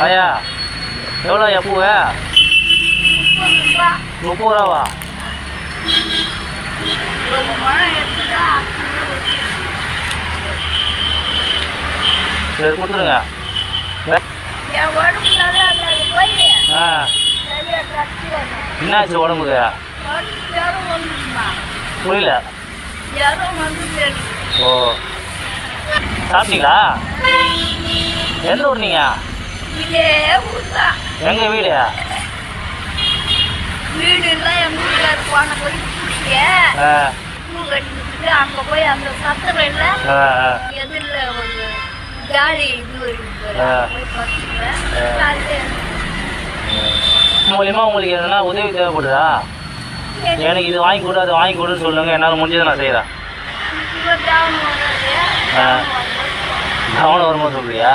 ஐயா எவ்வளோ ஐயா பூ? 30 ரூபாவா? சரி கொடுத்துருங்க. ஆ என்னாச்சு உடம்புக்கு? புரியல. ஓ சாப்பிட்டீங்களா? எந்த ஊர் நீங்கள்? எங்க வீடு? அங்க போய் அந்த சத்திரம்ல எதிரில் ஒரு காலி இது மூலியமா உங்களுக்கு எதனா உதவி தேவைப்படுதா? எனக்கு இது வாங்கி கொடு அது வாங்கி கொடுன்னு சொல்லுங்க, என்னால் முடிஞ்சதை நான் செய்கிறேன். கவனம் வரும்போது சொல்றியா?